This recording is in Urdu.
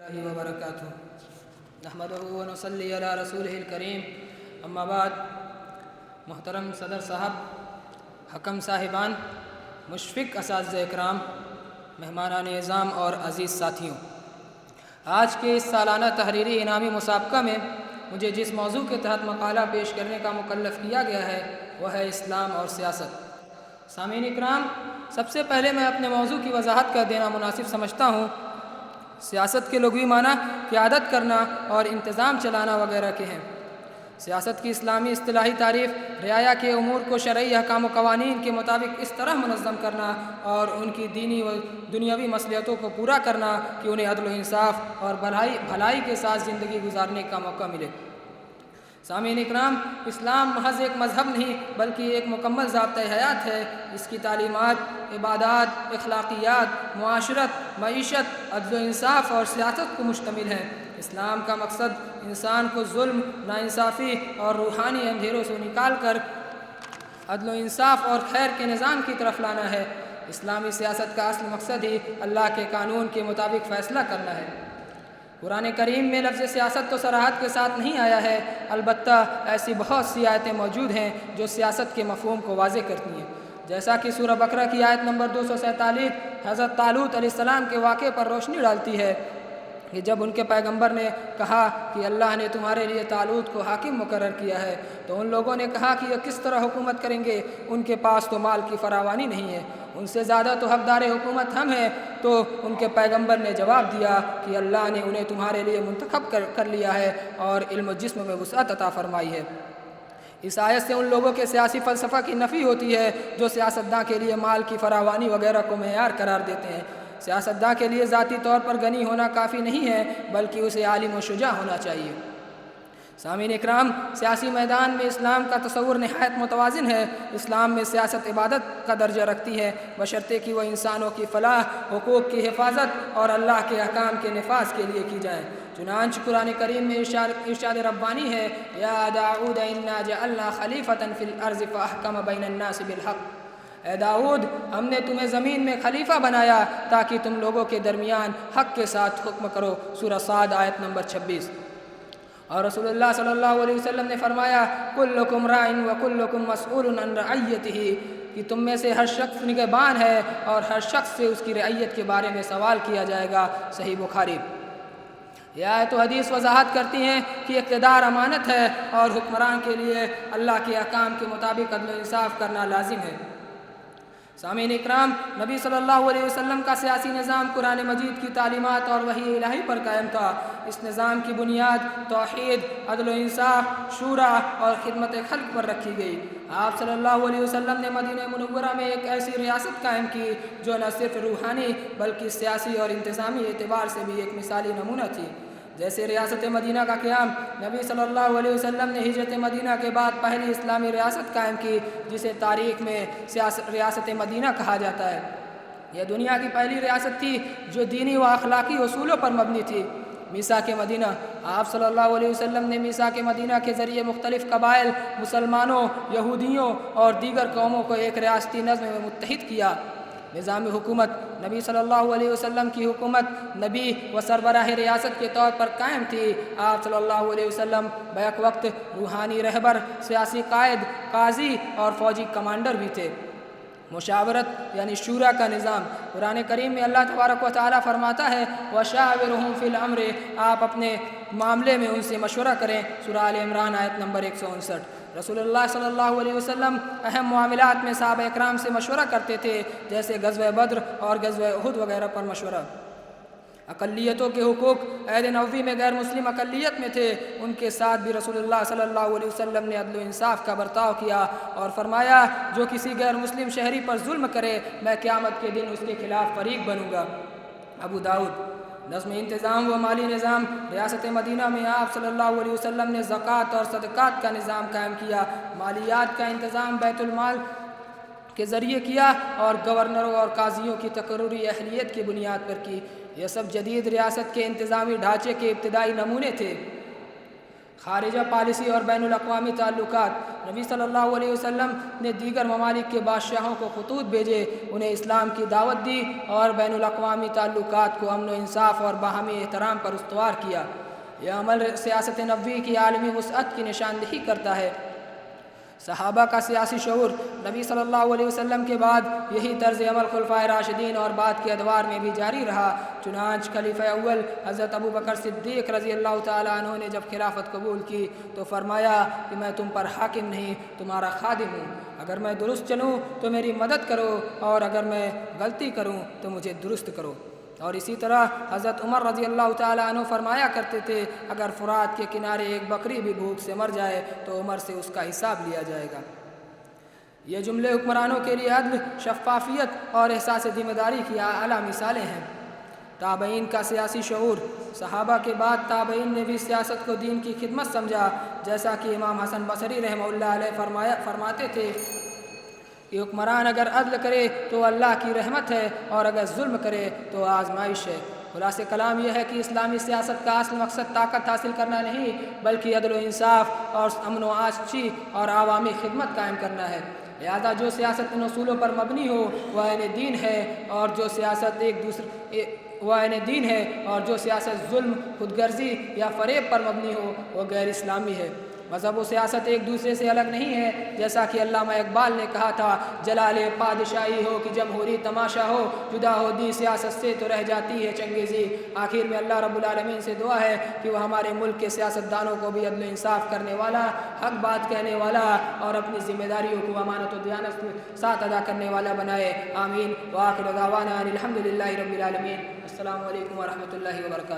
اللہ وبرکاتہ نحمدہ ونصلی علی رسولہ الکریم اما بعد۔ محترم صدر صاحب، حکم صاحبان، مشفق اساتذہ اکرام، مہمانان اعظام اور عزیز ساتھیوں، آج کے اس سالانہ تحریری انعامی مسابقہ میں مجھے جس موضوع کے تحت مقالہ پیش کرنے کا مکلف کیا گیا ہے وہ ہے اسلام اور سیاست۔ سامعین اکرام، سب سے پہلے میں اپنے موضوع کی وضاحت کر دینا مناسب سمجھتا ہوں۔ سیاست کے لغوی معنی قیادت کرنا اور انتظام چلانا وغیرہ کے ہیں۔ سیاست کی اسلامی اصطلاحی تعریف رعایا کے امور کو شرعی احکام و قوانین کے مطابق اس طرح منظم کرنا اور ان کی دینی و دنیاوی مصلحتوں کو پورا کرنا کہ انہیں عدل و انصاف اور بھلائی کے ساتھ زندگی گزارنے کا موقع ملے۔ سامعین اکرام، اسلام محض ایک مذہب نہیں بلکہ ایک مکمل ضابطۂ حیات ہے۔ اس کی تعلیمات، عبادات، اخلاقیات، معاشرت، معیشت، عدل و انصاف اور سیاست کو مشتمل ہے۔ اسلام کا مقصد انسان کو ظلم، ناانصافی اور روحانی اندھیروں سے نکال کر عدل و انصاف اور خیر کے نظام کی طرف لانا ہے۔ اسلامی سیاست کا اصل مقصد ہی اللہ کے قانون کے مطابق فیصلہ کرنا ہے۔ قرآن کریم میں لفظ سیاست تو صراحت کے ساتھ نہیں آیا ہے، البتہ ایسی بہت سی آیتیں موجود ہیں جو سیاست کے مفہوم کو واضح کرتی ہیں، جیسا کہ سورہ بقرہ کی آیت نمبر 247 حضرت طالوت علیہ السلام کے واقعے پر روشنی ڈالتی ہے کہ جب ان کے پیغمبر نے کہا کہ اللہ نے تمہارے لیے طالوت کو حاکم مقرر کیا ہے تو ان لوگوں نے کہا کہ یہ کس طرح حکومت کریں گے، ان کے پاس تو مال کی فراوانی نہیں ہے، ان سے زیادہ تو حقدار حکومت ہم ہیں۔ تو ان کے پیغمبر نے جواب دیا کہ اللہ نے انہیں تمہارے لیے منتخب کر لیا ہے اور علم و جسم میں وسعت عطا فرمائی ہے۔ اس آیت سے ان لوگوں کے سیاسی فلسفہ کی نفی ہوتی ہے جو سیاستداں کے لیے مال کی فراوانی وغیرہ کو معیار قرار دیتے ہیں۔ سیاستداں کے لیے ذاتی طور پر غنی ہونا کافی نہیں ہے بلکہ اسے عالم و شجاع ہونا چاہیے۔ سامعین اکرام، سیاسی میدان میں اسلام کا تصور نہایت متوازن ہے۔ اسلام میں سیاست عبادت کا درجہ رکھتی ہے بشرطے کہ وہ انسانوں کی فلاح، حقوق کی حفاظت اور اللہ کے احکام کے نفاذ کے لیے کی جائے۔ چنانچہ قرآن کریم میں ارشاد ربانی ہے، یا داؤد انا جعلنا خلیفۃ فی الارض فاحکم بین الناس بالحق۔ اے داؤد، ہم نے تمہیں زمین میں خلیفہ بنایا تاکہ تم لوگوں کے درمیان حق کے ساتھ حکم کرو۔ سورہ صاد آیت نمبر 26۔ اور رسول اللہ صلی اللہ علیہ وسلم نے فرمایا، کلکم راع وکلکم مسئول عن رعیتہ، کہ تم میں سے ہر شخص نگہبان ہے اور ہر شخص سے اس کی رعیت کے بارے میں سوال کیا جائے گا۔ صحیح بخاری۔ یہ آیت و حدیث وضاحت کرتی ہیں کہ اقتدار امانت ہے اور حکمران کے لیے اللہ کے احکام کے مطابق عدل و انصاف کرنا لازم ہے۔ سامعین اکرام، نبی صلی اللہ علیہ وسلم کا سیاسی نظام قرآن مجید کی تعلیمات اور وحی الہی پر قائم تھا۔ اس نظام کی بنیاد توحید، عدل و انصاف، شورا اور خدمت خلق پر رکھی گئی۔ آپ صلی اللہ علیہ وسلم نے مدینہ منورہ میں ایک ایسی ریاست قائم کی جو نہ صرف روحانی بلکہ سیاسی اور انتظامی اعتبار سے بھی ایک مثالی نمونہ تھی۔ جیسے ریاست مدینہ کا قیام، نبی صلی اللہ علیہ وسلم نے ہجرت مدینہ کے بعد پہلی اسلامی ریاست قائم کی جسے تاریخ میں ریاست مدینہ کہا جاتا ہے۔ یہ دنیا کی پہلی ریاست تھی جو دینی و اخلاقی اصولوں پر مبنی تھی۔ میثاق مدینہ، آپ صلی اللہ علیہ وسلم نے میثاق مدینہ کے ذریعے مختلف قبائل، مسلمانوں، یہودیوں اور دیگر قوموں کو ایک ریاستی نظم میں متحد کیا۔ نظام حکومت، نبی صلی اللہ علیہ وسلم کی حکومت نبی و سربراہ ریاست کے طور پر قائم تھی۔ آپ صلی اللہ علیہ وسلم بیک وقت روحانی رہبر، سیاسی قائد، قاضی اور فوجی کمانڈر بھی تھے۔ مشاورت یعنی شورا کا نظام، قرآن کریم میں اللہ تبارک و تعالیٰ فرماتا ہے، وَشَاوِرْهُمْ فِي الْأَمْرِ، آپ اپنے معاملے میں ان سے مشورہ کریں۔ سورہ آل عمران آیت نمبر 159۔ رسول اللہ صلی اللہ علیہ وسلم اہم معاملات میں صحابہ اکرام سے مشورہ کرتے تھے، جیسے غزوہ بدر اور غزوہ احد وغیرہ پر مشورہ۔ اقلیتوں کے حقوق، عہد نبوی میں غیر مسلم اقلیت میں تھے، ان کے ساتھ بھی رسول اللہ صلی اللہ علیہ وسلم نے عدل و انصاف کا برتاؤ کیا اور فرمایا، جو کسی غیر مسلم شہری پر ظلم کرے میں قیامت کے دن اس کے خلاف فریق بنوں گا۔ ابو داؤد۔ نظم انتظام و مالی نظام، ریاست مدینہ میں آپ صلی اللہ علیہ وسلم نے زکوٰۃ اور صدقات کا نظام قائم کیا، مالیات کا انتظام بیت المال کے ذریعے کیا اور گورنروں اور قاضیوں کی تقرری اہلیت کی بنیاد پر کی۔ یہ سب جدید ریاست کے انتظامی ڈھانچے کے ابتدائی نمونے تھے۔ خارجہ پالیسی اور بین الاقوامی تعلقات۔ نبی صلی اللہ علیہ وسلم نے دیگر ممالک کے بادشاہوں کو خطوط بھیجے، انہیں اسلام کی دعوت دی اور بین الاقوامی تعلقات کو امن و انصاف اور باہمی احترام پر استوار کیا۔ یہ عمل سیاست نبوی کی عالمی وسعت کی نشاندہی کرتا ہے۔ صحابہ کا سیاسی شعور۔ نبی صلی اللہ علیہ وسلم کے بعد یہی طرز عمل خلفائے راشدین اور بعد کے ادوار میں بھی جاری رہا۔ چنانچہ خلیفہ اول حضرت ابو بکر صدیق رضی اللہ تعالیٰ عنہ نے جب خلافت قبول کی تو فرمایا کہ میں تم پر حاکم نہیں، تمہارا خادم ہوں۔ اگر میں درست چلوں تو میری مدد کرو، اور اگر میں غلطی کروں تو مجھے درست کرو۔ اور اسی طرح حضرت عمر رضی اللہ تعالیٰ عنہ فرمایا کرتے تھے، اگر فرات کے کنارے ایک بکری بھی بھوک سے مر جائے تو عمر سے اس کا حساب لیا جائے گا۔ یہ جملے حکمرانوں کے لیے عدل، شفافیت اور احساس ذمہ داری کی اعلیٰ مثالیں ہیں۔ تابعین کا سیاسی شعور۔ صحابہ کے بعد تابعین نے بھی سیاست کو دین کی خدمت سمجھا، جیسا کہ امام حسن بصری رحمہ اللہ علیہ فرماتے تھے کہ حکمران اگر عدل کرے تو اللہ کی رحمت ہے، اور اگر ظلم کرے تو آزمائش ہے۔ خلاصہ کلام یہ ہے کہ اسلامی سیاست کا اصل مقصد طاقت حاصل کرنا نہیں، بلکہ عدل و انصاف اور امن و آشتی اور عوامی خدمت قائم کرنا ہے۔ لہذا جو سیاست ان اصولوں پر مبنی ہو وہ عین دین ہے، اور جو سیاست ظلم، خود غرضی یا فریب پر مبنی ہو وہ غیر اسلامی ہے۔ مذہب و سیاست ایک دوسرے سے الگ نہیں ہے، جیسا کہ علامہ اقبال نے کہا تھا، جلال پادشاہی ہو کہ جمہوری تماشا ہو، جدا ہو دی سیاست سے تو رہ جاتی ہے چنگیزی۔ آخر میں اللہ رب العالمین سے دعا ہے کہ وہ ہمارے ملک کے سیاستدانوں کو بھی عدل و انصاف کرنے والا، حق بات کہنے والا اور اپنی ذمہ داریوں کو امانت و دیانت کے ساتھ ادا کرنے والا بنائے۔ آمین۔ وآخر دعوانا ان الحمد للہ رب العالمین۔ السلام علیکم ورحمۃ اللہ وبرکاتہ۔